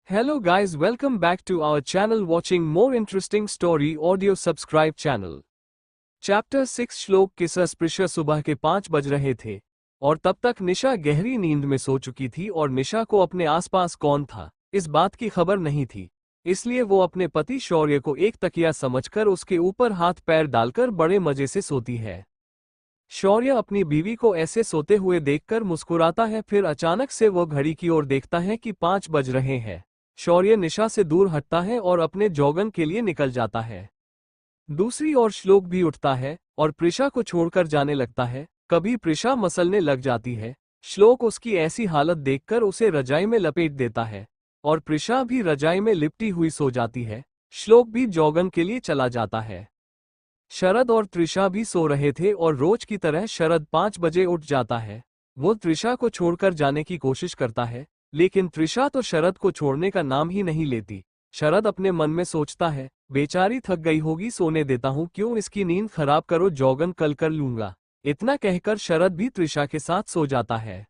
Hello guys, welcome back to our channel watching more interesting story audio subscribe channel। Chapter 6 श्लोक किस्सा स्पृश्य सुबह के 5 बज रहे थे और तब तक निशा गहरी नींद में सो चुकी थी और निशा को अपने आसपास कौन था इस बात की खबर नहीं थी, इसलिए वो अपने पति शौर्य को एक तकिया समझकर उसके ऊपर हाथ पैर डालकर बड़े मजे से सोती है। शौर्य अपनी बीवी को ऐसे सोते हुए देखकर मुस्कुराता है, फिर अचानक से वो घड़ी की ओर देखता है कि 5 बज रहे हैं। शौर्य निशा से दूर हटता है और अपने जॉगिंग के लिए निकल जाता है। दूसरी ओर श्लोक भी उठता है और प्रिशा को छोड़कर जाने लगता है। कभी प्रिशा मसलने लग जाती है। श्लोक उसकी ऐसी हालत देखकर उसे रजाई में लपेट देता है और प्रिशा भी रजाई में लिपटी हुई सो जाती है। श्लोक भी जॉगिंग के लिए चला जाता है। शरद और त्रिशा भी सो रहे थे और रोज की तरह शरद 5 बजे उठ जाता है। वो त्रिशा को छोड़कर जाने की कोशिश करता है, लेकिन त्रिशा तो शरद को छोड़ने का नाम ही नहीं लेती। शरद अपने मन में सोचता है, बेचारी थक गई होगी, सोने देता हूँ, क्यों इसकी नींद खराब करो, जॉगिंग कल कर लूंगा। इतना कहकर शरद भी त्रिशा के साथ सो जाता है।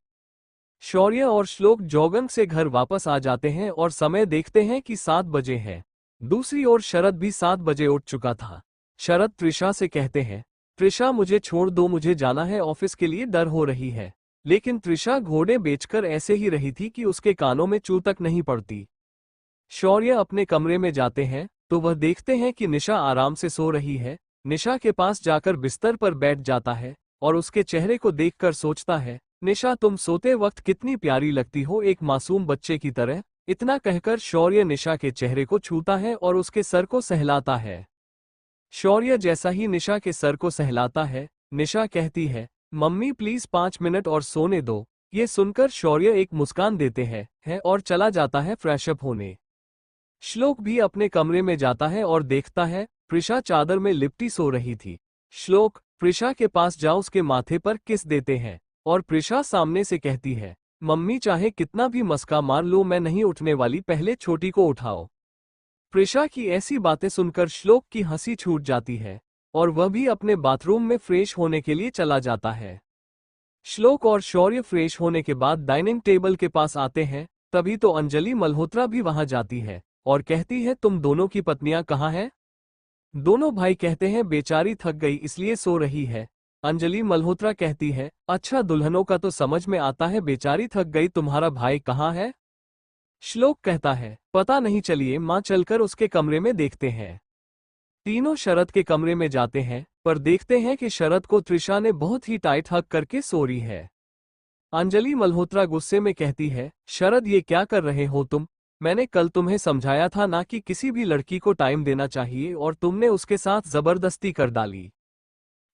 शौर्य और श्लोक जॉगिंग से घर वापस आ जाते हैं और समय देखते हैं कि 7 बजे है। दूसरी ओर शरद भी 7 बजे उठ चुका था। शरद त्रिशा से कहते हैं, त्रिशा मुझे छोड़ दो, मुझे जाना है ऑफिस के लिए, डर हो रही है। लेकिन त्रिशा घोड़े बेचकर ऐसे ही रही थी कि उसके कानों में चू तक नहीं पड़ती। शौर्य अपने कमरे में जाते हैं तो वह देखते हैं कि निशा आराम से सो रही है। निशा के पास जाकर बिस्तर पर बैठ जाता है और उसके चेहरे को देखकर सोचता है, निशा तुम सोते वक्त कितनी प्यारी लगती हो, एक मासूम बच्चे की तरह। इतना कहकर शौर्य निशा के चेहरे को छूता है और उसके सर को सहलाता है। शौर्य जैसा ही निशा के सर को सहलाता है, निशा कहती है, मम्मी प्लीज 5 मिनट और सोने दो। ये सुनकर शौर्य एक मुस्कान देते हैं और चला जाता है फ्रेश अप होने। श्लोक भी अपने कमरे में जाता है और देखता है प्रिशा चादर में लिपटी सो रही थी। श्लोक प्रिशा के पास जा उसके माथे पर किस देते हैं और प्रिशा सामने से कहती है, मम्मी चाहे कितना भी मस्का मार लो मैं नहीं उठने वाली, पहले छोटी को उठाओ। प्रिशा की ऐसी बातें सुनकर श्लोक की हंसी छूट जाती है और वह भी अपने बाथरूम में फ्रेश होने के लिए चला जाता है। श्लोक और शौर्य फ्रेश होने के बाद डाइनिंग टेबल के पास आते हैं, तभी तो अंजलि मल्होत्रा भी वहां जाती है और कहती है, तुम दोनों की पत्नियां कहाँ हैं? दोनों भाई कहते हैं, बेचारी थक गई इसलिए सो रही है। अंजलि मल्होत्रा कहती है, अच्छा दुल्हनों का तो समझ में आता है, बेचारी थक गई, तुम्हारा भाई कहाँ है? श्लोक कहता है, पता नहीं, चलिए मां चलकर उसके कमरे में देखते हैं। तीनों शरद के कमरे में जाते हैं पर देखते हैं कि शरद को त्रिशा ने बहुत ही टाइट हक करके सो रही है। अंजलि मल्होत्रा गुस्से में कहती है, शरद ये क्या कर रहे हो तुम? मैंने कल तुम्हें समझाया था ना कि किसी भी लड़की को टाइम देना चाहिए और तुमने उसके साथ जबरदस्ती कर डाली।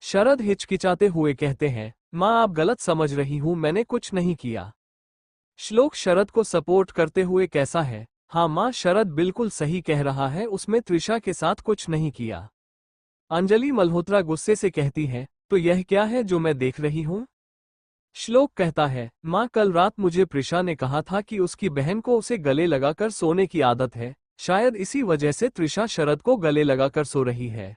शरद हिचकिचाते हुए कहते हैं, मां आप गलत समझ रही हूं, मैंने कुछ नहीं किया। श्लोक शरद को सपोर्ट करते हुए कैसा है, हाँ मां शरद बिल्कुल सही कह रहा है, उसमें त्रिशा के साथ कुछ नहीं किया। अंजलि मल्होत्रा गुस्से से कहती है, तो यह क्या है जो मैं देख रही हूं? श्लोक कहता है, मां कल रात मुझे प्रिशा ने कहा था कि उसकी बहन को उसे गले लगाकर सोने की आदत है, शायद इसी वजह से त्रिशा शरद को गले लगाकर सो रही है।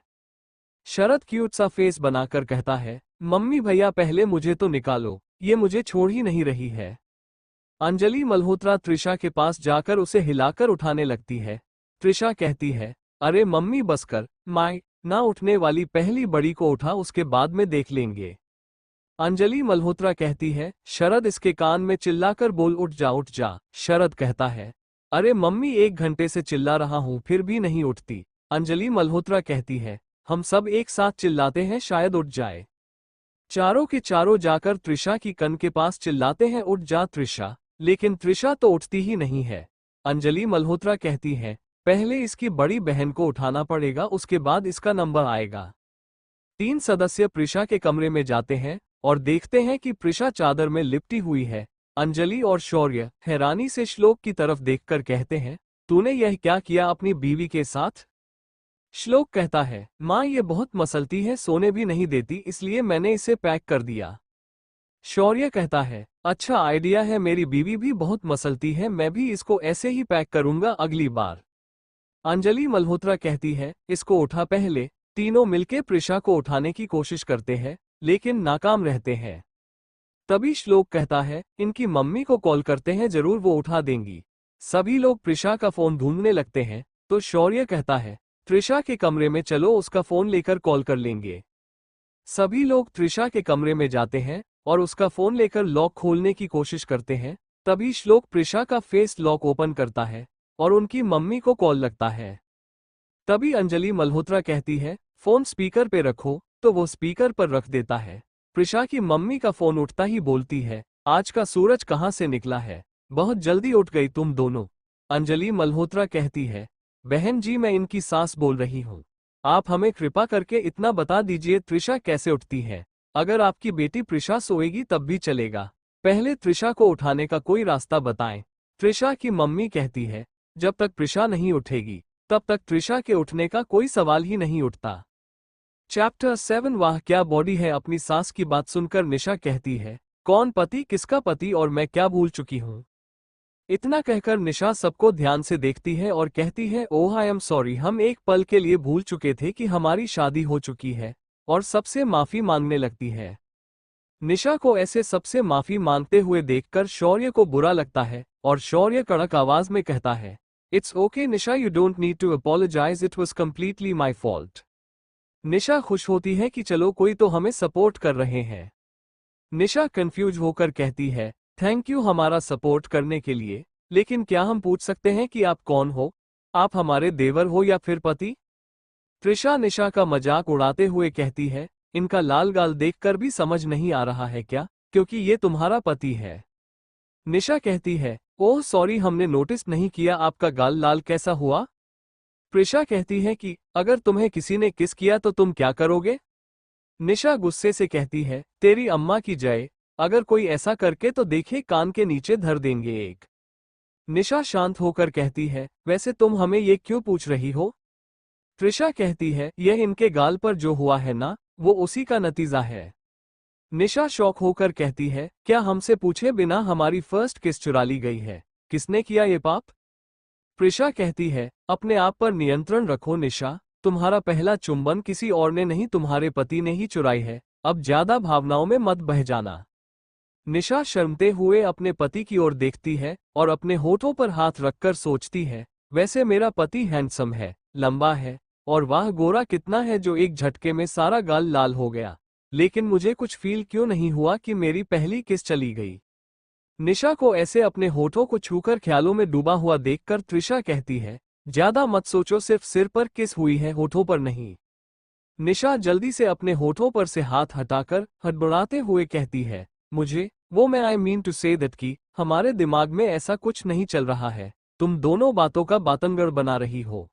शरद क्यूट सा फेस बनाकर कहता है, मम्मी भैया पहले मुझे तो निकालो, ये मुझे छोड़ ही नहीं रही है। अंजलि मल्होत्रा त्रिशा के पास जाकर उसे हिलाकर उठाने लगती है। त्रिशा कहती है, अरे मम्मी बस कर, माँ ना उठने वाली, पहली बड़ी को उठा, उसके बाद में देख लेंगे। अंजलि मल्होत्रा कहती है, शरद इसके कान में चिल्लाकर बोल, उठ जा उठ जा। शरद कहता है, अरे मम्मी 1 घंटे से चिल्ला रहा हूं फिर भी नहीं उठती। अंजलि मल्होत्रा कहती है, हम सब एक साथ चिल्लाते हैं शायद उठ जाए। चारों के चारों जाकर त्रिशा की कन के पास चिल्लाते हैं, उठ जा त्रिशा, लेकिन त्रिशा तो उठती ही नहीं है। अंजलि मल्होत्रा कहती है, पहले इसकी बड़ी बहन को उठाना पड़ेगा, उसके बाद इसका नंबर आएगा। 3 सदस्य प्रिशा के कमरे में जाते हैं और देखते हैं कि प्रिशा चादर में लिपटी हुई है। अंजलि और शौर्य हैरानी से श्लोक की तरफ देखकर कहते हैं, तूने यह क्या किया अपनी बीवी के साथ? श्लोक कहता है, मां ये बहुत मसलती है, सोने भी नहीं देती, इसलिए मैंने इसे पैक कर दिया। शौर्य कहता है, अच्छा आइडिया है, मेरी बीवी भी बहुत मसलती है, मैं भी इसको ऐसे ही पैक करूंगा अगली बार। अंजलि मल्होत्रा कहती है, इसको उठा पहले। तीनों मिलके प्रिशा को उठाने की कोशिश करते हैं लेकिन नाकाम रहते हैं। तभी श्लोक कहता है, इनकी मम्मी को कॉल करते हैं, जरूर वो उठा देंगी। सभी लोग त्रिशा का फोन ढूंढने लगते हैं, तो शौर्य कहता है, त्रिशा के कमरे में चलो, उसका फोन लेकर कॉल कर लेंगे। सभी लोग त्रिशा के कमरे में जाते हैं और उसका फोन लेकर लॉक खोलने की कोशिश करते हैं। तभी श्लोक त्रिशा का फेस लॉक ओपन करता है और उनकी मम्मी को कॉल लगता है। तभी अंजलि मल्होत्रा कहती है, फोन स्पीकर पे रखो, तो वो स्पीकर पर रख देता है। त्रिशा की मम्मी का फोन उठता ही बोलती है, आज का सूरज कहाँ से निकला है, बहुत जल्दी उठ गई तुम दोनों। अंजलि मल्होत्रा कहती है, बहन जी मैं इनकी सास बोल रही हूँ, आप हमें कृपा करके इतना बता दीजिए त्रिशा कैसे उठती है। अगर आपकी बेटी त्रिशा सोएगी तब भी चलेगा, पहले त्रिशा को उठाने का कोई रास्ता बताएं। त्रिशा की मम्मी कहती है, जब तक त्रिशा नहीं उठेगी तब तक त्रिशा के उठने का कोई सवाल ही नहीं उठता। चैप्टर 7 वाह क्या बॉडी है। अपनी सास की बात सुनकर निशा कहती है, कौन पति किसका पति और मैं क्या भूल चुकी हूँ। इतना कहकर निशा सबको ध्यान से देखती है और कहती है, ओह आई एम सॉरी, हम एक पल के लिए भूल चुके थे कि हमारी शादी हो चुकी है, और सबसे माफी मांगने लगती है। निशा को ऐसे सबसे माफी मांगते हुए देखकर शौर्य को बुरा लगता है और शौर्य कड़क आवाज में कहता है, it's okay Nisha, you don't need to apologise, it was completely my fault. Nisha खुश होती है कि चलो कोई तो हमें सपोर्ट कर रहे हैं। निशा कंफ्यूज होकर कहती है, थैंक यू हमारा सपोर्ट करने के लिए, लेकिन क्या हम पूछ सकते हैं कि आप कौन हो? आप हमारे देवर हो या फिर पति? त्रिशा निशा का मजाक उड़ाते हुए कहती है, इनका लाल गाल देखकर भी समझ नहीं आ रहा है क्या, क्योंकि ये तुम्हारा पति है। निशा कहती है, ओह सॉरी, हमने नोटिस नहीं किया आपका गाल लाल कैसा हुआ। त्रिशा कहती है कि अगर तुम्हें किसी ने किस किया तो तुम क्या करोगे? निशा गुस्से से कहती है, तेरी अम्मा की जय, अगर कोई ऐसा करके तो देखे कान के नीचे धर देंगे एक। निशा शांत होकर कहती है, वैसे तुम हमें ये क्यों पूछ रही हो? त्रिशा कहती है, यह इनके गाल पर जो हुआ है ना, वो उसी का नतीजा है। निशा शौक होकर कहती है, क्या हमसे पूछे बिना हमारी फर्स्ट किस चुरा ली गई है? किसने किया ये पाप? त्रिशा कहती है, अपने आप पर नियंत्रण रखो निशा, तुम्हारा पहला चुंबन किसी और ने नहीं तुम्हारे पति ने ही चुराई है, अब ज्यादा भावनाओं में मत बह जाना। निशा शर्मते हुए अपने पति की ओर देखती है और अपने होठों पर हाथ रखकर सोचती है, वैसे मेरा पति हैंडसम है, लंबा है, और वाह गोरा कितना है जो एक झटके में सारा गाल लाल हो गया, लेकिन मुझे कुछ फील क्यों नहीं हुआ कि मेरी पहली किस चली गई। निशा को ऐसे अपने होठों को छूकर ख्यालों में डूबा हुआ देखकर त्रिशा कहती है, ज्यादा मत सोचो, सिर्फ सिर पर किस हुई है, होठों पर नहीं। निशा जल्दी से अपने होठों पर से हाथ हटाकर हड़बड़ाते हुए कहती है, मुझे वो मैं I mean to say that कि हमारे दिमाग में ऐसा कुछ नहीं चल रहा है, तुम दोनों बातों का बातंगड़ बना रही हो।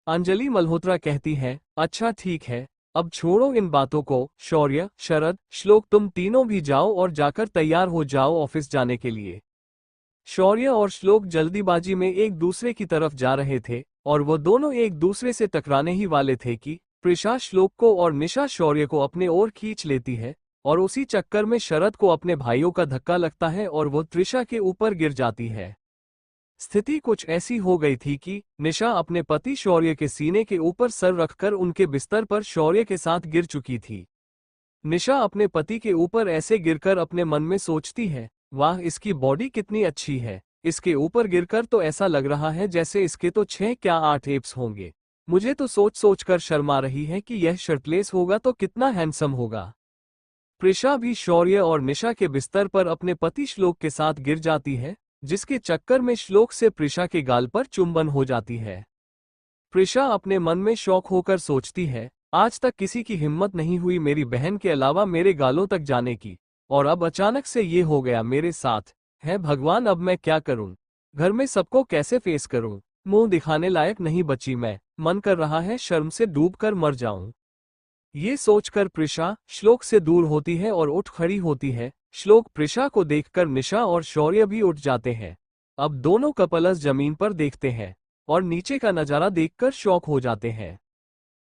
अंजलि मल्होत्रा कहती है, अच्छा ठीक है, अब छोड़ो इन बातों को, शौर्य, शरद, श्लोक तुम तीनों भी जाओ और जाकर तैयार हो जाओ ऑफिस जाने के लिए। शौर्य और श्लोक जल्दीबाजी में एक दूसरे की तरफ जा रहे थे और वो दोनों एक दूसरे से टकराने ही वाले थे कि त्रिशा श्लोक को और निशा शौर्य को अपने ओर खींच लेती है और उसी चक्कर में शरद को अपने भाइयों का धक्का लगता है और वो त्रिशा के ऊपर गिर जाती है। स्थिति कुछ ऐसी हो गई थी कि निशा अपने पति शौर्य के सीने के ऊपर सर रखकर उनके बिस्तर पर शौर्य के साथ गिर चुकी थी। निशा अपने पति के ऊपर ऐसे गिरकर अपने मन में सोचती है, वाह इसकी बॉडी कितनी अच्छी है, इसके ऊपर गिरकर तो ऐसा लग रहा है जैसे इसके तो 6 क्या 8 एब्स होंगे। मुझे तो सोच सोचकर शर्मा रही है कि यह शर्टलेस होगा तो कितना हैंडसम होगा। त्रिशा भी शौर्य और निशा के बिस्तर पर अपने पति श्लोक के साथ गिर जाती है, जिसके चक्कर में श्लोक से त्रिशा के गाल पर चुंबन हो जाती है। त्रिशा अपने मन में शौक होकर सोचती है, आज तक किसी की हिम्मत नहीं हुई मेरी बहन के अलावा मेरे गालों तक जाने की, और अब अचानक से ये हो गया मेरे साथ। है भगवान, अब मैं क्या करूं? घर में सबको कैसे फेस करूं? मुंह दिखाने लायक नहीं बची मैं, मन कर रहा है शर्म से डूबकर मर जाऊं। ये सोचकर त्रिशा श्लोक से दूर होती है और उठ खड़ी होती है। श्लोक त्रिशा को देखकर निशा और शौर्य भी उठ जाते हैं। अब दोनों कपल्स जमीन पर देखते हैं और नीचे का नजारा देखकर शॉक हो जाते हैं।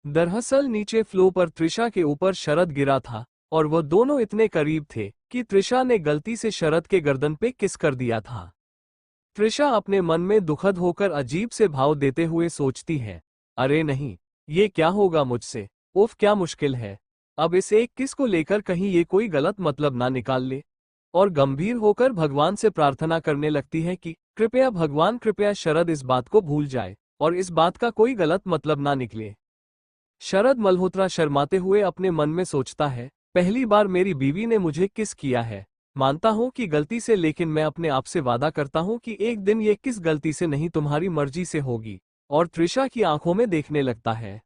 दरअसल नीचे फ्लो पर त्रिशा के ऊपर शरद गिरा था और वो दोनों इतने करीब थे कि त्रिशा ने गलती से शरद के गर्दन पे किस कर दिया था। त्रिशा अपने मन में दुखद होकर अजीब से भाव देते हुए सोचती है, अरे नहीं, ये क्या होगा मुझसे, उफ क्या मुश्किल है, अब इस एक किस को लेकर कहीं ये कोई गलत मतलब ना निकाल ले। और गंभीर होकर भगवान से प्रार्थना करने लगती है कि कृपया भगवान, कृपया शरद इस बात को भूल जाए और इस बात का कोई गलत मतलब ना निकले। शरद मल्होत्रा शर्माते हुए अपने मन में सोचता है, पहली बार मेरी बीवी ने मुझे किस किया है। मानता हूं कि गलती से, लेकिन मैं अपने आप से वादा करता हूं कि एक दिन ये किस गलती से नहीं तुम्हारी मर्जी से होगी। और त्रिशा की आंखों में देखने लगता है।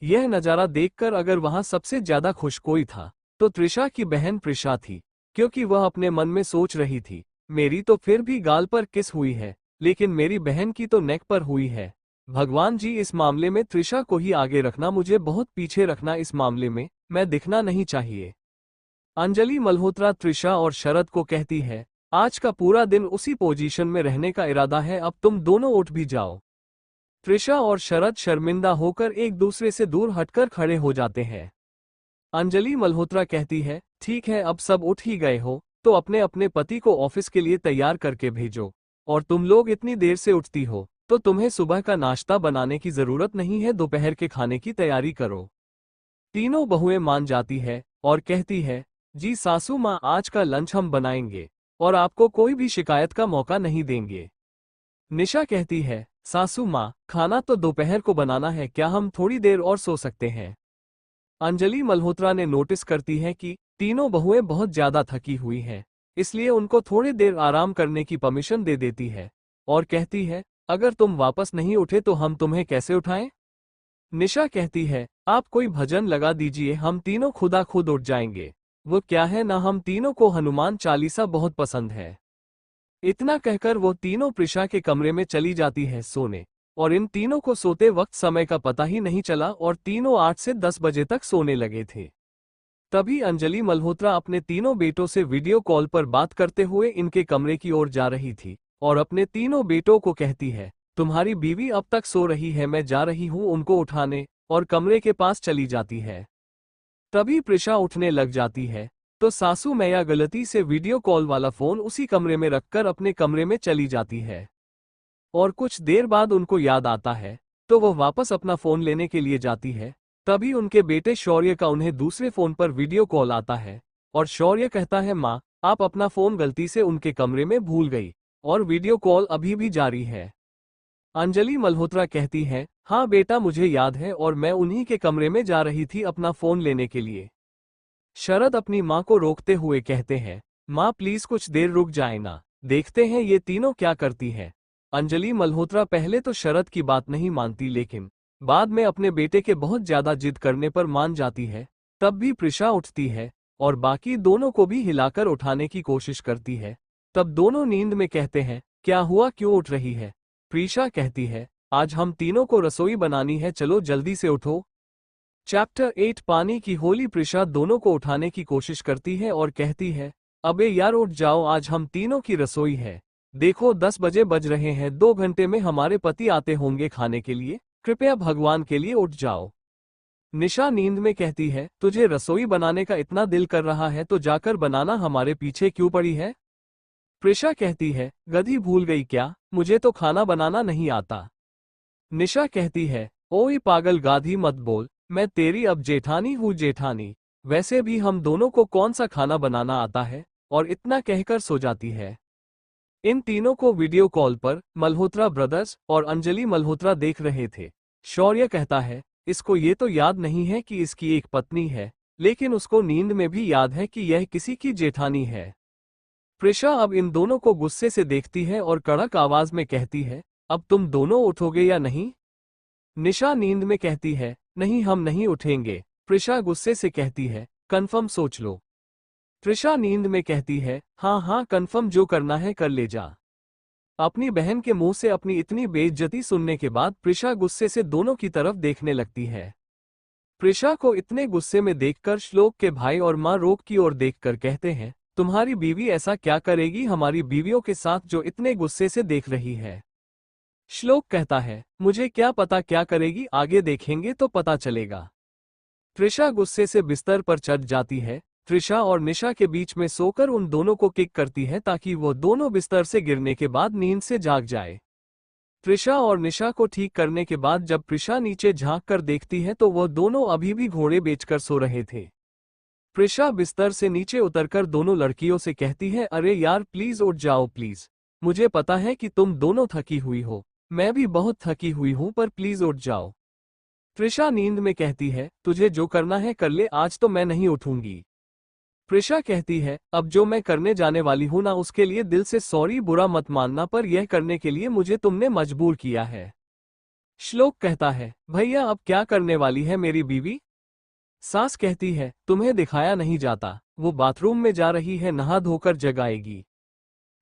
यह नजारा देखकर अगर वहां सबसे ज्यादा खुश कोई था तो त्रिशा की बहन प्रिशा थी, क्योंकि वह अपने मन में सोच रही थी, मेरी तो फिर भी गाल पर किस हुई है, लेकिन मेरी बहन की तो नेक पर हुई है। भगवान जी, इस मामले में त्रिशा को ही आगे रखना, मुझे बहुत पीछे रखना, इस मामले में मैं दिखना नहीं चाहिए। अंजलि मल्होत्रा त्रिशा और शरद को कहती है, आज का पूरा दिन उसी पोजीशन में रहने का इरादा है, अब तुम दोनों उठ भी जाओ। त्रिशा और शरद शर्मिंदा होकर एक दूसरे से दूर हटकर खड़े हो जाते हैं। अंजलि मल्होत्रा कहती है, ठीक है, अब सब उठ ही गए हो तो अपने अपने पति को ऑफिस के लिए तैयार करके भेजो। और तुम लोग इतनी देर से उठती हो तो तुम्हें सुबह का नाश्ता बनाने की जरूरत नहीं है, दोपहर के खाने की तैयारी करो। तीनों बहुएं मान जाती है और कहती है, जी सासू माँ, आज का लंच हम बनाएंगे और आपको कोई भी शिकायत का मौका नहीं देंगे। निशा कहती है, सासू माँ, खाना तो दोपहर को बनाना है, क्या हम थोड़ी देर और सो सकते हैं। अंजलि मल्होत्रा ने नोटिस करती है कि तीनों बहुएं बहुत ज्यादा थकी हुई हैं, इसलिए उनको थोड़ी देर आराम करने की परमिशन दे देती है और कहती है, अगर तुम वापस नहीं उठे तो हम तुम्हें कैसे उठाएं। निशा कहती है, आप कोई भजन लगा दीजिए, हम तीनों खुदा खुद उठ जाएंगे। वो क्या है ना, हम तीनों को हनुमान चालीसा बहुत पसंद है। इतना कहकर वो तीनों प्रिशा के कमरे में चली जाती है सोने, और इन तीनों को सोते वक्त समय का पता ही नहीं चला और तीनों 8 से 10 बजे तक सोने लगे थे। तभी अंजलि मल्होत्रा अपने तीनों बेटों से वीडियो कॉल पर बात करते हुए इनके कमरे की ओर जा रही थी और अपने तीनों बेटों को कहती है, तुम्हारी बीवी अब तक सो रही है, मैं जा रही हूँ उनको उठाने, और कमरे के पास चली जाती है। तभी प्रिशा उठने लग जाती है तो सासू मैया गलती से वीडियो कॉल वाला फोन उसी कमरे में रखकर अपने कमरे में चली जाती है। और कुछ देर बाद उनको याद आता है तो वो वापस अपना फोन लेने के लिए जाती है। तभी उनके बेटे शौर्य का उन्हें दूसरे फोन पर वीडियो कॉल आता है और शौर्य कहता है, माँ, आप अपना फोन गलती से उनके कमरे में भूल गई और वीडियो कॉल अभी भी जारी है। अंजलि मल्होत्रा कहती है, हाँ बेटा, मुझे याद है और मैं उन्हीं के कमरे में जा रही थी अपना फोन लेने के लिए। शरद अपनी माँ को रोकते हुए कहते हैं, माँ प्लीज कुछ देर रुक जाए ना, देखते हैं ये तीनों क्या करती है। अंजलि मल्होत्रा पहले तो शरद की बात नहीं मानती, लेकिन बाद में अपने बेटे के बहुत ज्यादा जिद करने पर मान जाती है। तब भी प्रिशा उठती है और बाकी दोनों को भी हिलाकर उठाने की कोशिश करती है। तब दोनों नींद में कहते हैं, क्या हुआ, क्यों उठ रही है। प्रिशा कहती है, आज हम तीनों को रसोई बनानी है, चलो जल्दी से उठो। चैप्टर 8 पानी की होली। प्रिशा दोनों को उठाने की कोशिश करती है और कहती है, अबे यार उठ जाओ, आज हम तीनों की रसोई है, देखो 10 बजे बज रहे हैं, 2 घंटे में हमारे पति आते होंगे खाने के लिए, कृपया भगवान के लिए उठ जाओ। निशा नींद में कहती है, तुझे रसोई बनाने का इतना दिल कर रहा है तो जाकर बनाना, हमारे पीछे क्यों पड़ी है। प्रिशा कहती है, गधी भूल गई क्या, मुझे तो खाना बनाना नहीं आता। निशा कहती है, ओए पागल गाधी मत बोल, मैं तेरी अब जेठानी हूँ जेठानी, वैसे भी हम दोनों को कौन सा खाना बनाना आता है, और इतना कहकर सो जाती है। इन तीनों को वीडियो कॉल पर मल्होत्रा ब्रदर्स और अंजलि मल्होत्रा देख रहे थे। शौर्य कहता है, इसको ये तो याद नहीं है कि इसकी एक पत्नी है, लेकिन उसको नींद में भी याद है कि यह किसी की जेठानी है। प्रिशा अब इन दोनों को गुस्से से देखती है और कड़क आवाज में कहती है, अब तुम दोनों उठोगे या नहीं। निशा नींद में कहती है, नहीं हम नहीं उठेंगे। प्रिशा गुस्से से कहती है, कन्फर्म सोच लो। प्रिशा नींद में कहती है, हाँ हाँ कन्फर्म, जो करना है कर ले जा। अपनी बहन के मुंह से अपनी इतनी बेइज्जती सुनने के बाद प्रिशा गुस्से से दोनों की तरफ देखने लगती है। प्रिशा को इतने गुस्से में देखकर श्लोक के भाई और माँ रोक की ओर देखकर कहते हैं, तुम्हारी बीवी ऐसा क्या करेगी हमारी बीवियों के साथ जो इतने गुस्से से देख रही है। श्लोक कहता है, मुझे क्या पता क्या करेगी, आगे देखेंगे तो पता चलेगा। त्रिशा गुस्से से बिस्तर पर चढ़ जाती है। त्रिशा और निशा के बीच में सोकर उन दोनों को किक करती है ताकि वो दोनों बिस्तर से गिरने के बाद नींद से जाग जाए। त्रिशा और निशा को ठीक करने के बाद जब त्रिशा नीचे झांक कर देखती है तो वह दोनों अभी भी घोड़े बेचकर सो रहे थे। प्रिशा बिस्तर से नीचे उतरकर दोनों लड़कियों से कहती है, अरे यार प्लीज उठ जाओ प्लीज। मुझे पता है कि तुम दोनों थकी हुई हो, मैं भी बहुत थकी हुई हूं, पर प्लीज उठ जाओ। प्रिशा नींद में कहती है, तुझे जो करना है कर ले, आज तो मैं नहीं उठूंगी। प्रिशा कहती है, अब जो मैं करने जाने वाली हूं ना, उसके लिए दिल से सॉरी, बुरा मत मानना, पर यह करने के लिए मुझे तुमने मजबूर किया है। श्लोक कहता है, भैया अब क्या करने वाली है मेरी बीवी? सास कहती है, तुम्हें दिखाया नहीं जाता, वो बाथरूम में जा रही है, नहा धोकर जगाएगी।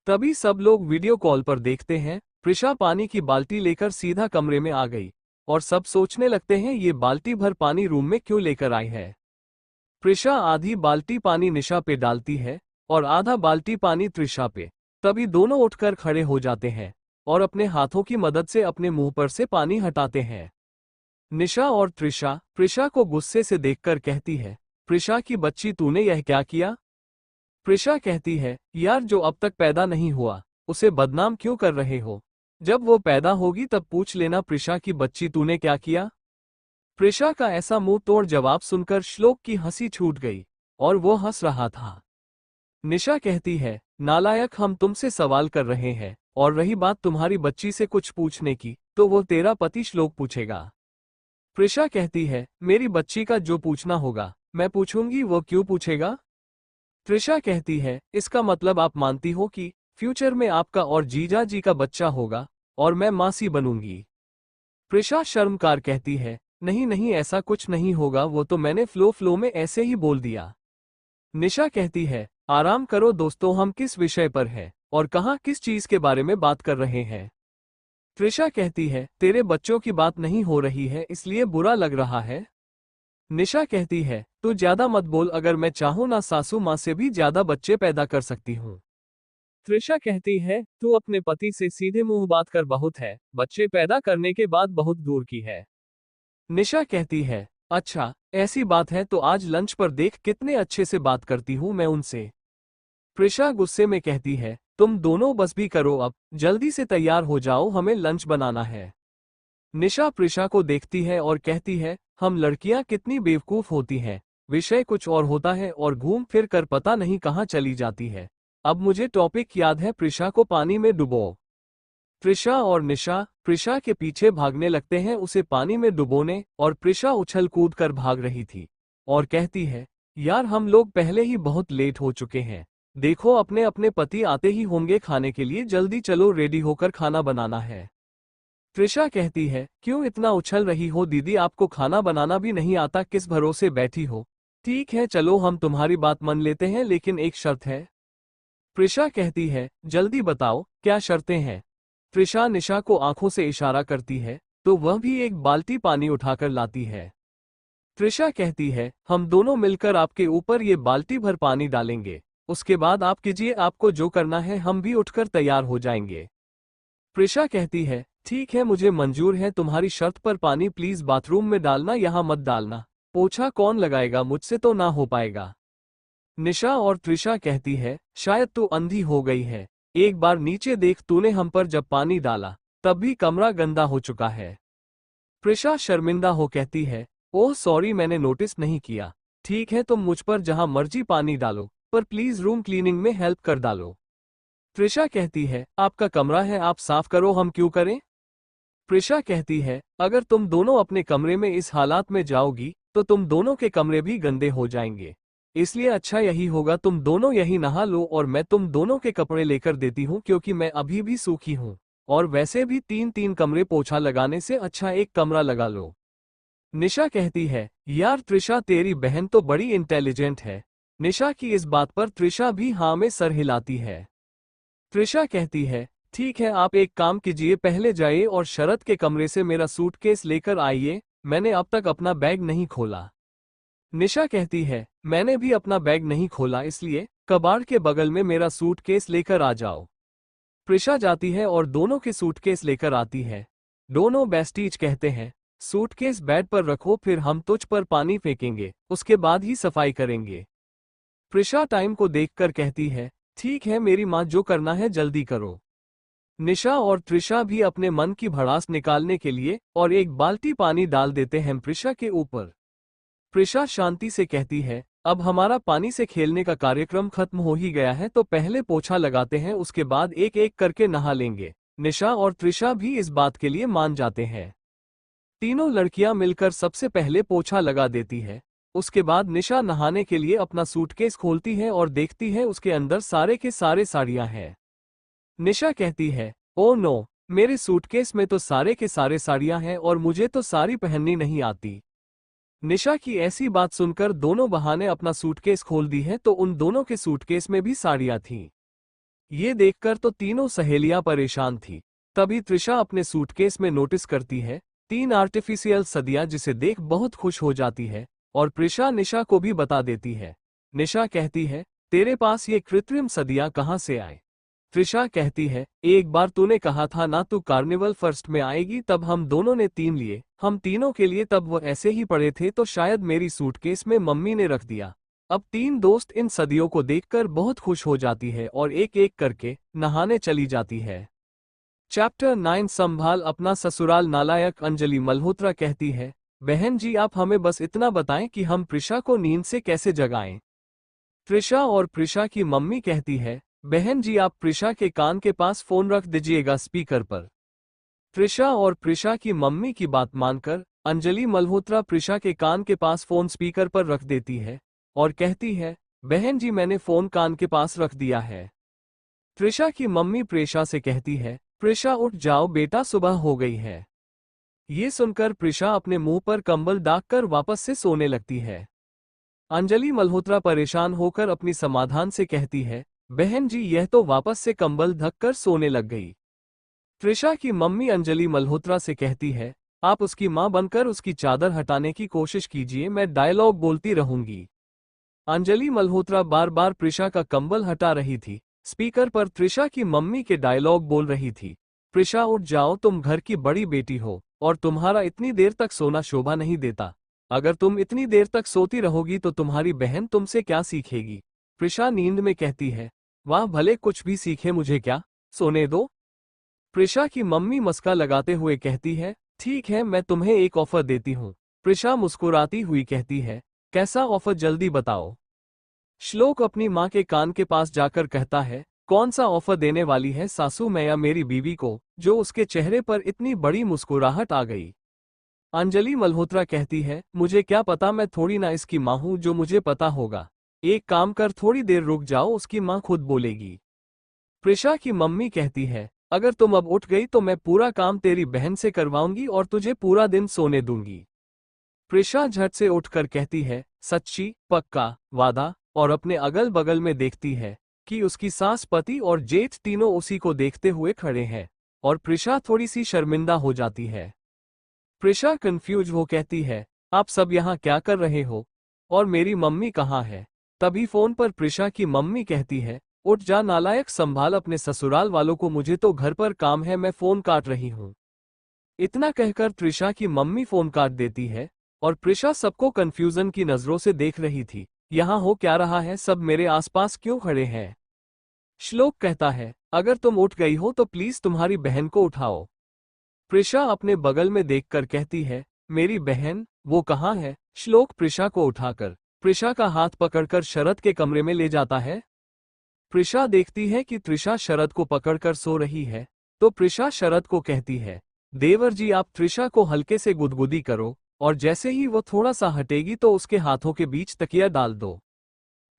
तभी सब लोग वीडियो कॉल पर देखते हैं, प्रिशा पानी की बाल्टी लेकर सीधा कमरे में आ गई और सब सोचने लगते हैं ये बाल्टी भर पानी रूम में क्यों लेकर आई है। प्रिशा आधी बाल्टी पानी निशा पे डालती है और आधा बाल्टी पानी त्रिशा पे। तभी दोनों उठकर खड़े हो जाते हैं और अपने हाथों की मदद से अपने मुंह पर से पानी हटाते हैं। निशा और त्रिशा प्रिशा को गुस्से से देखकर कहती है, प्रिशा की बच्ची, तूने यह क्या किया? प्रिशा कहती है, यार जो अब तक पैदा नहीं हुआ उसे बदनाम क्यों कर रहे हो? जब वो पैदा होगी तब पूछ लेना, प्रिशा की बच्ची तूने क्या किया? प्रिशा का ऐसा मुंह तोड़ जवाब सुनकर श्लोक की हंसी छूट गई और वो हंस रहा था। निशा कहती है, नालायक, हम तुमसे सवाल कर रहे हैं और रही बात तुम्हारी बच्ची से कुछ पूछने की तो वो तेरा पति श्लोक पूछेगा। प्रिशा कहती है, मेरी बच्ची का जो पूछना होगा मैं पूछूंगी, वो क्यों पूछेगा? त्रिशा कहती है, इसका मतलब आप मानती हो कि फ्यूचर में आपका और जीजा जी का बच्चा होगा और मैं मासी बनूंगी। प्रिशा शर्मकार कहती है, नहीं नहीं, ऐसा कुछ नहीं होगा, वो तो मैंने फ्लो में ऐसे ही बोल दिया। निशा कहती है, आराम करो दोस्तों, हम किस विषय पर हैं और कहाँ किस चीज के बारे में बात कर रहे हैं? त्रिशा कहती है, तेरे बच्चों की बात नहीं हो रही है इसलिए बुरा लग रहा है। निशा कहती है, तू ज्यादा मत बोल, अगर मैं चाहूं ना सासू माँ से भी ज्यादा बच्चे पैदा कर सकती हूँ। त्रिशा कहती है, तू अपने पति से सीधे मुंह बात कर, बहुत है, बच्चे पैदा करने के बाद बहुत दूर की है। निशा कहती है, अच्छा ऐसी बात है तो आज लंच पर देख कितने अच्छे से बात करती हूँ मैं उनसे। प्रिशा गुस्से में कहती है, तुम दोनों बस भी करो, अब जल्दी से तैयार हो जाओ, हमें लंच बनाना है। निशा प्रिशा को देखती है और कहती है, हम लड़कियां कितनी बेवकूफ होती हैं, विषय कुछ और होता है और घूम फिर कर पता नहीं कहाँ चली जाती है। अब मुझे टॉपिक याद है, प्रिशा को पानी में डुबो। प्रिशा और निशा प्रिशा के पीछे भागने लगते हैं उसे पानी में डुबोने, और प्रिशा उछल कूद कर भाग रही थी और कहती है, यार हम लोग पहले ही बहुत लेट हो चुके हैं, देखो अपने अपने पति आते ही होंगे खाने के लिए, जल्दी चलो, रेडी होकर खाना बनाना है। त्रिशा कहती है, क्यों इतना उछल रही हो दीदी, आपको खाना बनाना भी नहीं आता, किस भरोसे बैठी हो? ठीक है चलो हम तुम्हारी बात मान लेते हैं, लेकिन एक शर्त है। प्रिशा कहती है, जल्दी बताओ क्या शर्तें हैं? त्रिशा निशा को आंखों से इशारा करती है तो वह भी एक बाल्टी पानी उठाकर लाती है। त्रिशा कहती है, हम दोनों मिलकर आपके ऊपर ये बाल्टी भर पानी डालेंगे, उसके बाद आप कीजिए, आपको जो करना है, हम भी उठकर तैयार हो जाएंगे। प्रिशा कहती है, ठीक है मुझे मंजूर है तुम्हारी शर्त पर, पानी प्लीज बाथरूम में डालना, यहाँ मत डालना, पोछा कौन लगाएगा, मुझसे तो ना हो पाएगा। निशा और त्रिशा कहती है, शायद तू अंधी हो गई है, एक बार नीचे देख, तूने हम पर जब पानी डाला तब भी कमरा गंदा हो चुका है। प्रिशा शर्मिंदा हो कहती है, ओह सॉरी, मैंने नोटिस नहीं किया, ठीक है तुम मुझ पर जहां मर्जी पानी डालो, पर प्लीज रूम क्लीनिंग में हेल्प कर डालो। प्रिशा कहती है, आपका कमरा है, आप साफ करो, हम क्यों करें? प्रिशा कहती है, अगर तुम दोनों अपने कमरे में इस हालात में जाओगी तो तुम दोनों के कमरे भी गंदे हो जाएंगे, इसलिए अच्छा यही होगा तुम दोनों यही नहा लो और मैं तुम दोनों के कपड़े लेकर देती हूँ, क्योंकि मैं अभी भी सूखी हूँ, और वैसे भी 3-3 कमरे पोछा लगाने से अच्छा एक कमरा लगा लो। निशा कहती है, यार त्रिशा तेरी बहन तो बड़ी इंटेलिजेंट है। निशा की इस बात पर त्रिशा भी हाँ में सर हिलाती है। त्रिशा कहती है, ठीक है आप एक काम कीजिए, पहले जाइए और शरद के कमरे से मेरा सूटकेस लेकर आइए, मैंने अब तक अपना बैग नहीं खोला। निशा कहती है, मैंने भी अपना बैग नहीं खोला, इसलिए कबाड़ के बगल में मेरा सूटकेस लेकर आ जाओ। प्रिशा जाती है और दोनों के सूटकेस लेकर आती है। दोनों बेस्टीज कहते हैं, सूटकेस बेड पर रखो, फिर हम तुझ पर पानी फेंकेंगे, उसके बाद ही सफाई करेंगे। प्रिशा टाइम को देखकर कहती है, ठीक है मेरी माँ, जो करना है जल्दी करो। निशा और त्रिशा भी अपने मन की भड़ास निकालने के लिए और एक बाल्टी पानी डाल देते हैं प्रिशा के ऊपर। प्रिशा शांति से कहती है, अब हमारा पानी से खेलने का कार्यक्रम खत्म हो ही गया है, तो पहले पोछा लगाते हैं, उसके बाद एक एक करके नहा लेंगे। निशा और त्रिशा भी इस बात के लिए मान जाते हैं। तीनों लड़कियां मिलकर सबसे पहले पोछा लगा देती है। उसके बाद निशा नहाने के लिए अपना सूटकेस खोलती है और देखती है उसके अंदर सारे के सारे साड़ियां हैं। निशा कहती है, ओ नो, मेरे सूटकेस में तो सारे के सारे साड़ियां हैं और मुझे तो साड़ी पहननी नहीं आती। निशा की ऐसी बात सुनकर दोनों बहाने अपना सूटकेस खोल दी है, तो उन दोनों के सूटकेस में भी साड़ियां थीं। ये देखकर तो तीनों सहेलियां परेशान थी। तभी त्रिशा अपने सूटकेस में नोटिस करती है 3 आर्टिफिशियल सदियां, जिसे देख बहुत खुश हो जाती है और त्रिशा निशा को भी बता देती है। निशा कहती है, तेरे पास ये कृत्रिम सदियां कहाँ से आए? त्रिशा कहती है, एक बार तूने कहा था ना तू कार्निवल फर्स्ट में आएगी, तब हम दोनों ने 3 लिए, हम तीनों के लिए तब वो ऐसे ही पड़े थे, तो शायद मेरी सूटकेस में मम्मी ने रख दिया। अब 3 दोस्त इन सदियों को देखकर बहुत खुश हो जाती है और एक एक करके नहाने चली जाती है। चैप्टर 9 संभाल अपना ससुराल। नालायक अंजलि मल्होत्रा कहती है, बहन जी आप हमें बस इतना बताएं कि हम प्रिशा को नींद से कैसे जगाएं। त्रिशा और प्रिशा की मम्मी कहती है, बहन जी आप प्रिशा के कान के पास फोन रख दीजिएगा स्पीकर पर। त्रिशा और प्रिशा की मम्मी की बात मानकर अंजलि मल्होत्रा प्रिशा के कान के पास फोन स्पीकर पर रख देती है और कहती है, बहन जी मैंने फोन कान के पास रख दिया है। त्रिशा की मम्मी प्रिशा से कहती है, प्रिशा उठ जाओ बेटा, सुबह हो गई है। ये सुनकर प्रिशा अपने मुंह पर कंबल डालकर वापस से सोने लगती है। अंजलि मल्होत्रा परेशान होकर अपनी समाधान से कहती है, बहन जी यह तो वापस से कंबल ढककर सोने लग गई। त्रिशा की मम्मी अंजलि मल्होत्रा से कहती है, आप उसकी मां बनकर उसकी चादर हटाने की कोशिश कीजिए, मैं डायलॉग बोलती रहूंगी। अंजलि मल्होत्रा बार बार प्रिशा का कंबल हटा रही थी। स्पीकर पर त्रिशा की मम्मी के डायलॉग बोल रही थी, प्रिशा उठ जाओ, तुम घर की बड़ी बेटी हो और तुम्हारा इतनी देर तक सोना शोभा नहीं देता। अगर तुम इतनी देर तक सोती रहोगी तो तुम्हारी बहन तुमसे क्या सीखेगी। प्रिशा नींद में कहती है, वाह भले कुछ भी सीखे, मुझे क्या, सोने दो। प्रिशा की मम्मी मस्का लगाते हुए कहती है, ठीक है मैं तुम्हें एक ऑफर देती हूँ। प्रिशा मुस्कुराती हुई कहती है, कैसा ऑफर, जल्दी बताओ। श्लोक अपनी माँ के कान के पास जाकर कहता है, कौन सा ऑफर देने वाली है सासू मैया मेरी बीवी को, जो उसके चेहरे पर इतनी बड़ी मुस्कुराहट आ गई। अंजलि मल्होत्रा कहती है, मुझे क्या पता, मैं थोड़ी ना इसकी माँ हूँ जो मुझे पता होगा। एक काम कर, थोड़ी देर रुक जाओ, उसकी माँ खुद बोलेगी। प्रिशा की मम्मी कहती है, अगर तुम अब उठ गई तो मैं पूरा काम तेरी बहन से करवाऊंगी और तुझे पूरा दिन सोने दूंगी। प्रिशा झट से उठकर कहती है, सच्ची, पक्का, वादा, और अपने अगल बगल में देखती है कि उसकी सास, पति और जेठ तीनों उसी को देखते हुए खड़े हैं और प्रिशा थोड़ी सी शर्मिंदा हो जाती है। प्रिशा कंफ्यूज हो कहती है, आप सब यहाँ क्या कर रहे हो और मेरी मम्मी कहाँ है। तभी फोन पर प्रिशा की मम्मी कहती है, उठ जा नालायक, संभाल अपने ससुराल वालों को, मुझे तो घर पर काम है, मैं फोन काट रही हूँ। इतना कहकर त्रिशा की मम्मी फोन काट देती है और प्रिशा सबको कंफ्यूजन की नजरों से देख रही थी। यहाँ हो क्या रहा है, सब मेरे आसपास क्यों खड़े हैं। श्लोक कहता है, अगर तुम उठ गई हो तो प्लीज तुम्हारी बहन को उठाओ। प्रिशा अपने बगल में देखकर कहती है, मेरी बहन, वो कहाँ है। श्लोक प्रिशा को उठाकर प्रिशा का हाथ पकड़कर शरद के कमरे में ले जाता है। प्रिशा देखती है कि त्रिशा शरद को पकड़कर सो रही है, तो प्रिशा शरद को कहती है, देवर जी आप त्रिशा को हल्के से गुदगुदी करो और जैसे ही वो थोड़ा सा हटेगी तो उसके हाथों के बीच तकिया डाल दो।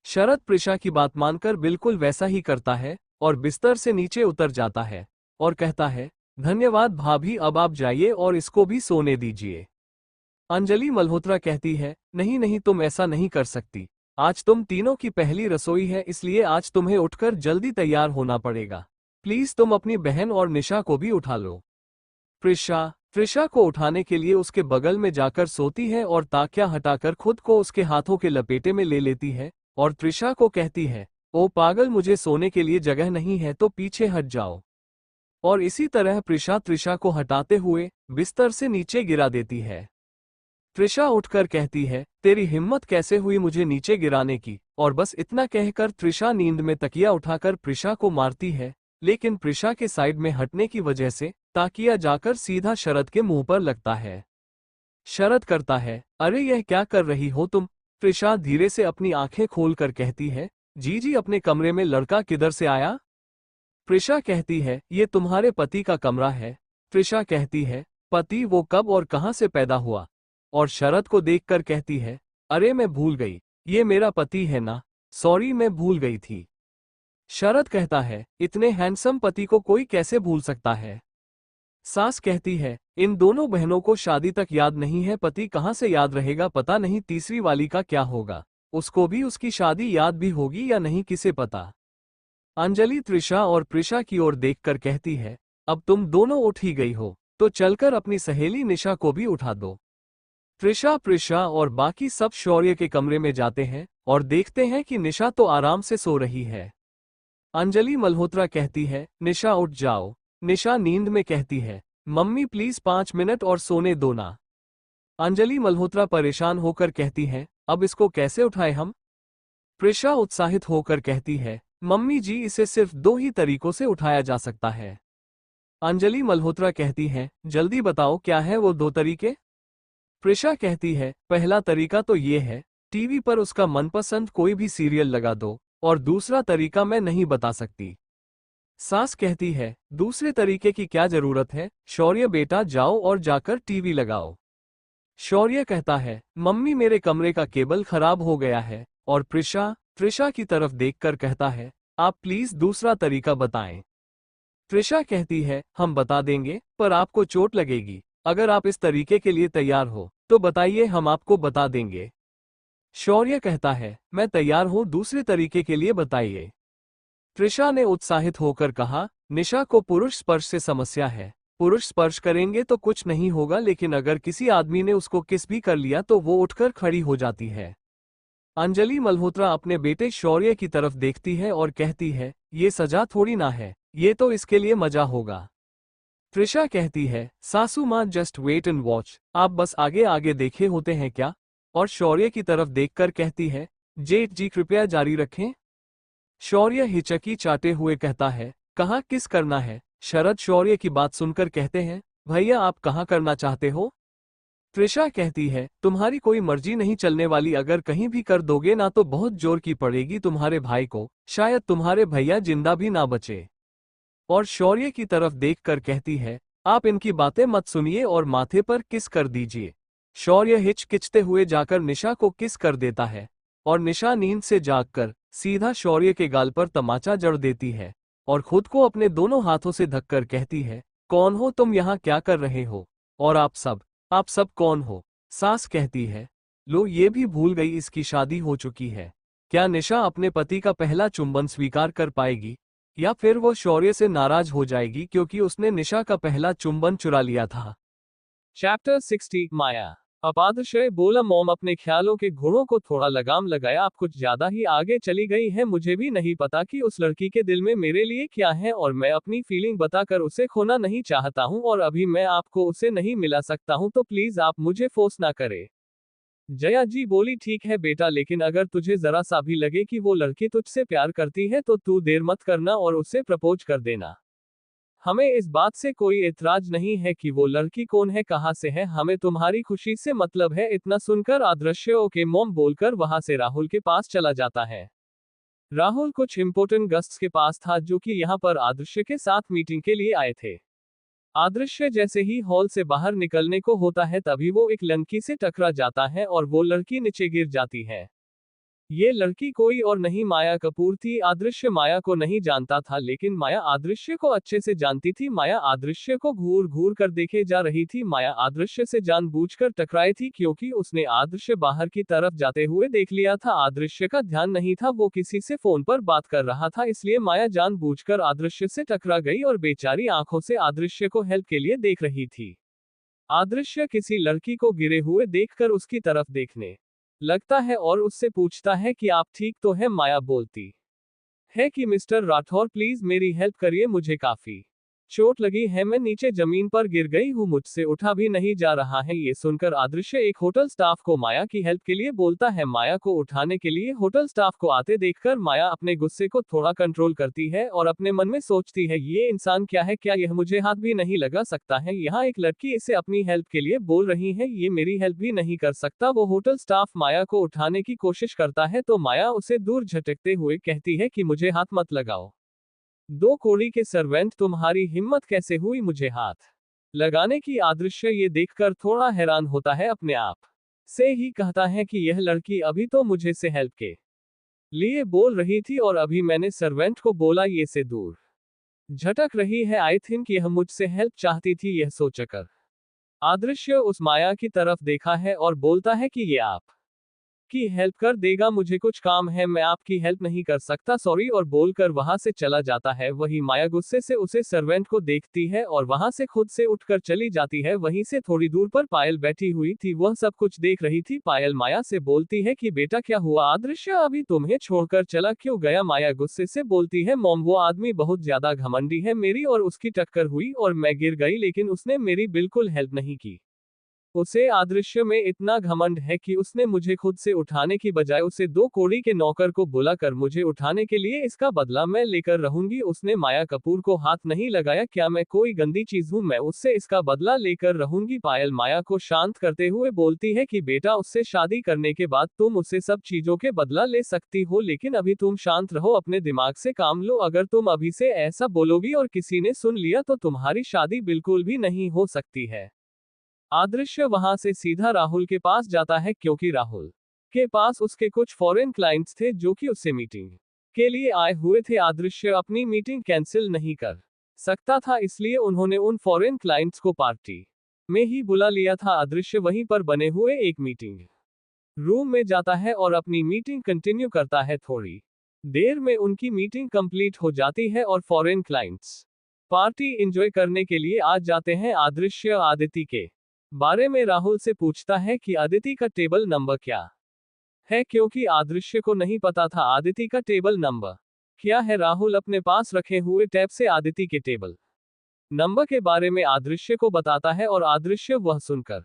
शरद प्रिशा की बात मानकर बिल्कुल वैसा ही करता है और बिस्तर से नीचे उतर जाता है और कहता है, धन्यवाद भाभी, अब आप जाइए और इसको भी सोने दीजिए। अंजलि मल्होत्रा कहती है, नहीं नहीं, तुम ऐसा नहीं कर सकती, आज तुम तीनों की पहली रसोई है, इसलिए आज तुम्हें उठकर जल्दी तैयार होना पड़ेगा। प्लीज तुम अपनी बहन और निशा को भी उठा लो। प्रिशा त्रिशा को उठाने के लिए उसके बगल में जाकर सोती है और ताकिया हटाकर खुद को उसके हाथों के लपेटे में ले लेती है और त्रिशा को कहती है, ओ पागल, मुझे सोने के लिए जगह नहीं है तो पीछे हट जाओ। और इसी तरह प्रिशा त्रिशा को हटाते हुए बिस्तर से नीचे गिरा देती है। त्रिशा उठकर कहती है, तेरी हिम्मत कैसे हुई मुझे नीचे गिराने की, और बस इतना कहकर त्रिशा नींद में तकिया उठाकर प्रिशा को मारती है, लेकिन प्रिशा के साइड में हटने की वजह से ताकिया जाकर सीधा शरद के मुंह पर लगता है। शरद करता है, अरे यह क्या कर रही हो तुम, त्रिशा धीरे से अपनी आंखें खोलकर कहती है, जी जी अपने कमरे में लड़का किधर से आया? त्रिशा कहती है, ये तुम्हारे पति का कमरा है। त्रिशा कहती है, पति वो कब और कहां से पैदा हुआ? और शरद को देखकर कहती है, अरे मैं भूल गई, ये मेरा पति है ना, सॉरी मैं भूल गई थी। शरद कहता है, इतने हैंडसम पति को कोई कैसे भूल सकता है? सास कहती है, इन दोनों बहनों को शादी तक याद नहीं है, पति कहां से याद रहेगा, पता नहीं तीसरी वाली का क्या होगा, उसको भी उसकी शादी याद भी होगी या नहीं किसे पता। अंजलि त्रिशा और प्रिशा की ओर देखकर कहती है, अब तुम दोनों उठ ही गई हो, तो चलकर अपनी सहेली निशा को भी उठा दो। त्रिशा प्रिशा और बाकी सब शौर्य के कमरे में जाते हैं और देखते हैं कि निशा तो आराम से सो रही है। अंजलि मल्होत्रा कहती है, निशा उठ जाओ। निशा नींद में कहती है, मम्मी प्लीज 5 मिनट और सोने दो ना। अंजलि मल्होत्रा परेशान होकर कहती है, अब इसको कैसे उठाए हम? प्रिशा उत्साहित होकर कहती है, मम्मी जी इसे सिर्फ 2 ही तरीकों से उठाया जा सकता है। अंजलि मल्होत्रा कहती है, जल्दी बताओ क्या है वो 2 तरीके? प्रिशा कहती है, पहला तरीका तो ये है, टीवी पर उसका मनपसंद कोई भी सीरियल लगा दो, और दूसरा तरीका मैं नहीं बता सकती। सास कहती है, दूसरे तरीके की क्या जरूरत है, शौर्य बेटा जाओ और जाकर टीवी लगाओ। शौर्य कहता है, मम्मी मेरे कमरे का केबल खराब हो गया है। और त्रिशा की तरफ देखकर कहता है, आप प्लीज दूसरा तरीका बताएं। त्रिशा कहती है, हम बता देंगे, पर आपको चोट लगेगी। अगर आप इस तरीके के लिए तैयार हो तो बताइए, हम आपको बता देंगे। शौर्य कहता है, मैं तैयार हूं, दूसरे तरीके के लिए बताइए। त्रिशा ने उत्साहित होकर कहा, निशा को पुरुष स्पर्श से समस्या है। पुरुष स्पर्श करेंगे तो कुछ नहीं होगा, लेकिन अगर किसी आदमी ने उसको किस भी कर लिया तो वो उठकर खड़ी हो जाती है। अंजलि मल्होत्रा अपने बेटे शौर्य की तरफ देखती है और कहती है, ये सजा थोड़ी ना है, ये तो इसके लिए मजा होगा। त्रिशा कहती है, सासू माँ जस्ट वेट एंड वॉच, आप बस आगे आगे देखे होते हैं क्या? और शौर्य की तरफ देखकर कहती है, जेठ जी कृपया जारी रखें। शौर्य हिचकी चाटे हुए कहता है, कहाँ किस करना है? शरद शौर्य की बात सुनकर कहते हैं, भैया आप कहाँ करना चाहते हो? त्रिशा कहती है, तुम्हारी कोई मर्जी नहीं चलने वाली, अगर कहीं भी कर दोगे ना तो बहुत जोर की पड़ेगी तुम्हारे भाई को, शायद तुम्हारे भैया जिंदा भी ना बचे। और शौर्य की तरफ देखकर कहती है, आप इनकी बातें मत सुनिए और माथे पर किस कर दीजिए। शौर्य हिचकिचते हुए जाकर निशा को किस कर देता है और निशा नींद से जागकर सीधा शौर्य के गाल पर तमाचा जड़ देती है और खुद को अपने दोनों हाथों से धक्कर कहती है, कौन हो तुम, यहाँ क्या कर रहे हो? और आप सब कौन हो? सास कहती है, लो ये भी भूल गई इसकी शादी हो चुकी है। क्या निशा अपने पति का पहला चुंबन स्वीकार कर पाएगी, या फिर वो शौर्य से नाराज हो जाएगी क्योंकि उसने निशा का पहला चुंबन चुरा लिया था? चैप्टर 60 माया। अब आदर्शय बोला, मॉम अपने ख्यालों के घोड़ों को थोड़ा लगाम लगाया, आप कुछ ज्यादा ही आगे चली गई है। मुझे भी नहीं पता कि उस लड़की के दिल में मेरे लिए क्या है, और मैं अपनी फीलिंग बताकर उसे खोना नहीं चाहता हूँ, और अभी मैं आपको उसे नहीं मिला सकता हूँ, तो प्लीज आप मुझे फोर्स ना करें। जया जी बोली, ठीक है बेटा, लेकिन अगर तुझे जरा सा भी लगे कि वो लड़की तुझसे प्यार करती है तो तू देर मत करना और उसे प्रपोज कर देना। हमें इस बात से कोई एतराज नहीं है कि वो लड़की कौन है, कहाँ से है, हमें तुम्हारी खुशी से मतलब है। इतना सुनकर आदर्श ओके मॉम बोलकर वहां से राहुल के पास चला जाता है। राहुल कुछ इंपॉर्टेंट गेस्ट्स के पास था जो कि यहाँ पर आदर्श के साथ मीटिंग के लिए आए थे। आदर्श जैसे ही हॉल से बाहर निकलने को होता है तभी वो एक लड़की से टकरा जाता है और वो लड़की नीचे गिर जाती है। ये लड़की कोई और नहीं माया कपूर थी। आदृश्य माया को नहीं जानता था, लेकिन माया आदृश्य को अच्छे से जानती थी। माया आदृश्य को घूर घूर कर देखे जा रही थी। माया आदृश्य से जानबूझकर टकराई थी क्योंकि उसने आदृश्य बाहर की तरफ जाते हुए देख लिया था। आदृश्य का ध्यान नहीं था, वो किसी से फोन पर बात कर रहा था, इसलिए माया जानबूझकर आदृश्य से टकरा गई और बेचारी आंखों से आदृश्य को हेल्प के लिए देख रही थी। आदृश्य किसी लड़की को गिरे हुए देखकर उसकी तरफ देखने लगता है और उससे पूछता है कि आप ठीक तो हैं? माया बोलती है कि मिस्टर राठौर प्लीज मेरी हेल्प करिए, मुझे काफी चोट लगी है, मैं नीचे जमीन पर गिर गई हूँ, मुझसे उठा भी नहीं जा रहा है। ये सुनकर आदृश्य एक होटल स्टाफ को माया की हेल्प के लिए बोलता है। माया को उठाने के लिए होटल स्टाफ को आते देखकर माया अपने गुस्से को थोड़ा कंट्रोल करती है और अपने मन में सोचती है, ये इंसान क्या है, क्या यह मुझे हाथ भी नहीं लगा सकता है। यहाँ एक लड़की इसे अपनी हेल्प के लिए बोल रही है, ये मेरी हेल्प भी नहीं कर सकता। वो होटल स्टाफ माया को उठाने की कोशिश करता है तो माया उसे दूर झटकते हुए कहती है कि मुझे हाथ मत लगाओ। 2 कौड़ी के सर्वेंट, तुम्हारी हिम्मत कैसे हुई मुझे हाथ लगाने की। आदृश्य ये देखकर थोड़ा हैरान होता है, अपने आप से ही कहता है कि यह लड़की अभी तो मुझे से हेल्प के लिए बोल रही थी और अभी मैंने सर्वेंट को बोला ये से दूर झटक रही है। आई थिंक यह मुझसे हेल्प चाहती थी। यह सोचकर आदृश्य उस माया की तरफ देखा है और बोलता है कि ये आप की हेल्प कर देगा, मुझे कुछ काम है, मैं आपकी हेल्प नहीं कर सकता, सॉरी, और बोलकर वहां से चला जाता है। वही माया गुस्से से उसे सर्वेंट को देखती है और वहां से खुद से उठकर चली जाती है। वहीं से थोड़ी दूर पर पायल बैठी हुई थी, वह सब कुछ देख रही थी। पायल माया से बोलती है कि बेटा क्या हुआ, आदृश्य अभी तुम्हें छोड़कर चला क्यों गया। माया गुस्से से बोलती है, मॉम वो आदमी बहुत ज्यादा घमंडी है, मेरी और उसकी टक्कर हुई और मैं गिर गई, लेकिन उसने मेरी बिल्कुल हेल्प नहीं की। उसे आदृश्य में इतना घमंड है कि उसने मुझे खुद से उठाने की बजाय उसे 2 कौड़ी के नौकर को बुलाकर मुझे उठाने के लिए, इसका बदला मैं लेकर रहूंगी। उसने माया कपूर को हाथ नहीं लगाया, क्या मैं कोई गंदी चीज हूं, मैं उससे इसका बदला लेकर रहूंगी। पायल माया को शांत करते हुए बोलती है कि बेटा उससे शादी करने के बाद तुम उससे सब चीजों के बदला ले सकती हो, लेकिन अभी तुम शांत रहो, अपने दिमाग से काम लो। अगर तुम अभी से ऐसा बोलोगी और किसी ने सुन लिया तो तुम्हारी शादी बिल्कुल भी नहीं हो सकती है। आदृश्य वहां से सीधा राहुल के पास जाता है क्योंकि राहुल के पास उसके कुछ फॉरेन क्लाइंट्स थे जो कि उससे मीटिंग के लिए आए हुए थे। आदृश्य अपनी मीटिंग कैंसिल नहीं कर सकता था, इसलिए उन्होंने उन फॉरेन क्लाइंट्स को पार्टी में ही बुला लिया था। आदृश्य वहीं पर बने हुए एक मीटिंग रूम में जाता है और अपनी मीटिंग कंटिन्यू करता है। थोड़ी देर में उनकी मीटिंग कंप्लीट हो जाती है और फॉरेन क्लाइंट्स पार्टी एंजॉय करने के लिए आ जाते हैं। आदृश्य आदिति के बारे में राहुल से पूछता है कि अदिति का टेबल नंबर क्या है, क्योंकि आदृश्य को नहीं पता था अदिति का टेबल नंबर क्या है। राहुल अपने पास रखे हुए टैब से अदिति के टेबल नंबर के बारे में आदृश्य को बताता है और आदृश्य वह सुनकर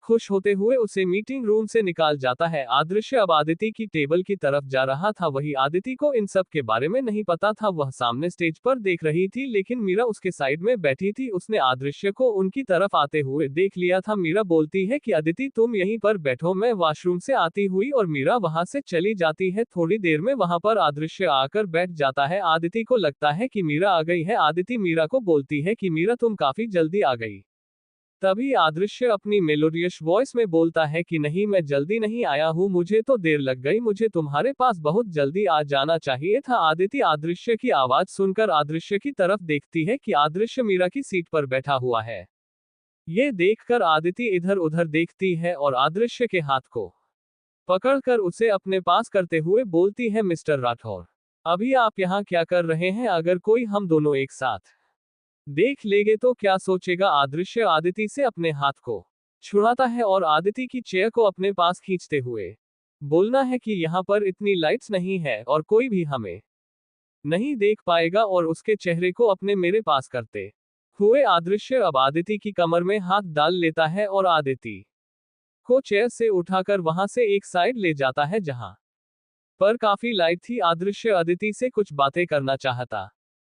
खुश होते हुए उसे मीटिंग रूम से निकाल जाता है। आदृश्य अब आदिति की टेबल की तरफ जा रहा था। वही आदिति को इन सब के बारे में नहीं पता था, वह सामने स्टेज पर देख रही थी, लेकिन मीरा उसके साइड में बैठी थी। उसने आदृश्य को उनकी तरफ आते हुए देख लिया था। मीरा बोलती है कि अदिति तुम यहीं पर बैठो, मैं वॉशरूम से आती हुई, और मीरा वहां से चली जाती है। थोड़ी देर में वहां पर आदृश्य आकर बैठ जाता है। आदिति को लगता है कि मीरा आ गई है। आदिति मीरा को बोलती है कि मीरा तुम काफी जल्दी आ गई। तभी आदृश्य अपनी मेलोडियस वॉइस में बोलता है कि नहीं, मैं जल्दी नहीं आया हूँ, मुझे तो देर लग गई, मुझे तुम्हारे पास बहुत जल्दी आ जाना चाहिए था। आदिति आदृश्य की आवाज सुनकर आदृश्य की तरफ देखती है कि आदृश्य मीरा की सीट पर बैठा हुआ है। ये देखकर आदिति इधर उधर देखती है और आदृश्य के हाथ को पकड़कर उसे अपने पास करते हुए बोलती है, मिस्टर राठौर, अभी आप यहाँ क्या कर रहे हैं? अगर कोई हम दोनों एक साथ देख लेगे तो क्या सोचेगा? आदृश्य आदिति से अपने हाथ को छुड़ाता है और आदिति की चेयर को अपने पास खींचते हुए बोलना है कि यहाँ पर इतनी लाइट्स नहीं है और कोई भी हमें नहीं देख पाएगा, और उसके चेहरे को अपने मेरे पास करते हुए आदृश्य अब आदिति की कमर में हाथ डाल लेता है और आदिति को चेयर से उठाकर वहां से एक साइड ले जाता है जहां पर काफी लाइट थी। आदृश्य आदिति से कुछ बातें करना चाहता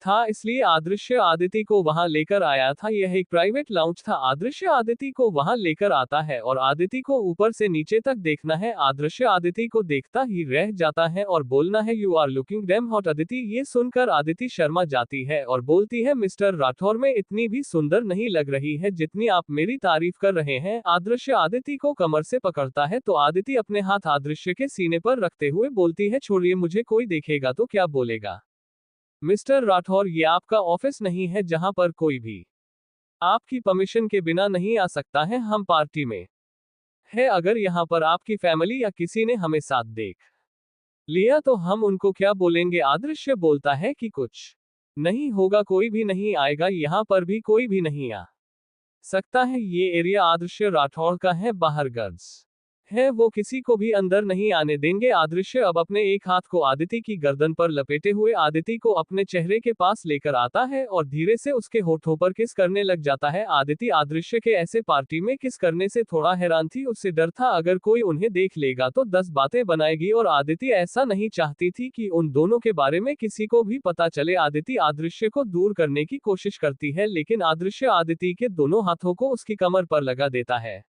था, इसलिए आदृश्य आदिति को वहां लेकर आया था। यह एक प्राइवेट लाउंज था। आदृश्य आदिति को वहां लेकर आता है और आदिति को ऊपर से नीचे तक देखना है। आदृश्य आदिति को देखता ही रह जाता है और बोलना है, you are looking damn hot Aditi. ये सुनकर आदिति शर्मा जाती है और बोलती है, मिस्टर राठौर में इतनी भी सुंदर नहीं लग रही है जितनी आप मेरी तारीफ कर रहे हैं। आदृश्य आदिति को कमर से पकड़ता है तो आदिति अपने हाथ आदृश्य के सीने पर रखते हुए बोलती है, छोड़िए मुझे, कोई देखेगा तो क्या बोलेगा? मिस्टर राठौर, ये आपका ऑफिस नहीं है जहां पर कोई भी आपकी परमिशन के बिना नहीं आ सकता है। हम पार्टी में है, अगर यहाँ पर आपकी फैमिली या किसी ने हमें साथ देख लिया तो हम उनको क्या बोलेंगे? आदृश्य बोलता है कि कुछ नहीं होगा, कोई भी नहीं आएगा, यहाँ पर भी कोई भी नहीं आ सकता है। ये एरिया आदृश्य राठौर का है, बाहर गर्ल्स है वो किसी को भी अंदर नहीं आने देंगे। आदृश्य अब अपने एक हाथ को आदिति की गर्दन पर लपेटे हुए आदिति को अपने चेहरे के पास लेकर आता है और धीरे से उसके होठों पर किस करने लग जाता है। आदिति अदृश्य के ऐसे पार्टी में किस करने से थोड़ा हैरान थी। उससे डर था अगर कोई उन्हें देख लेगा तो 10 बातें बनाएगी और आदिति ऐसा नहीं चाहती थी कि उन दोनों के बारे में किसी को भी पता चले। आदिति अदृश्य को दूर करने की कोशिश करती है लेकिन अदृश्य आदिति के दोनों हाथों को उसकी कमर पर लगा देता है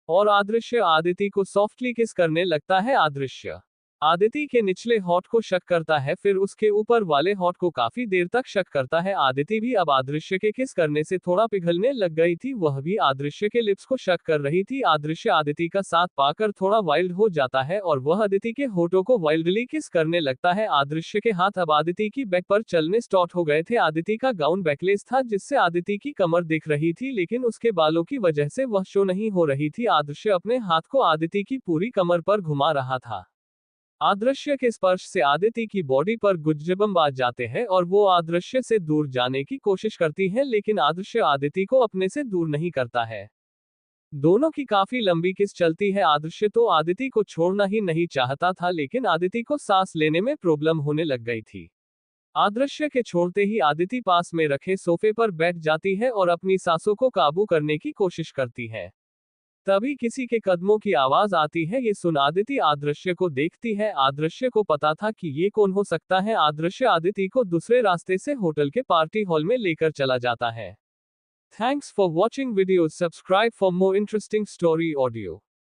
और अदृश्य आदिति को सॉफ्टली किस करने लगता है। अदृश्य आदिति के निचले होठ को शक करता है, फिर उसके ऊपर वाले होठ को काफी देर तक शक करता है। आदिति भी अब अदृश्य के किस करने से थोड़ा पिघलने लग गई थी। वह भी अदृश्य के लिप्स को शक कर रही थी। अदृश्य आदिति का साथ पाकर थोड़ा वाइल्ड हो जाता है और वह आदिति के होठों को वाइल्डली किस करने लगता है। अदृश्य के हाथ अब आदिति की बैक पर चलने स्टार्ट हो गए थे। आदिति का गाउन बैकलेस था जिससे आदिति की कमर दिख रही थी लेकिन उसके बालों की वजह से वह शो नहीं हो रही थी। अदृश्य अपने हाथ को आदिति की पूरी कमर पर घुमा रहा था। अदृश्य के स्पर्श से आदिति की बॉडी पर गुजबम्ब आ जाते हैं और वो अदृश्य से दूर जाने की कोशिश करती है लेकिन अदृश्य आदिति को अपने से दूर नहीं करता है। दोनों की काफी लंबी किस चलती है। अदृश्य तो आदिति को छोड़ना ही नहीं चाहता था लेकिन आदिति को सांस लेने में प्रॉब्लम होने लग गई थी। अदृश्य के छोड़ते ही आदिति पास में रखे सोफे पर बैठ जाती है और अपनी सांसों को काबू करने की कोशिश करती है। तभी किसी के कदमों की आवाज आती है। ये सुन आदिति अदृश्य को देखती है। अदृश्य को पता था कि ये कौन हो सकता है। अदृश्य आदिति को दूसरे रास्ते से होटल के पार्टी हॉल में लेकर चला जाता है। Thanks for watching video. Subscribe for more interesting story audio.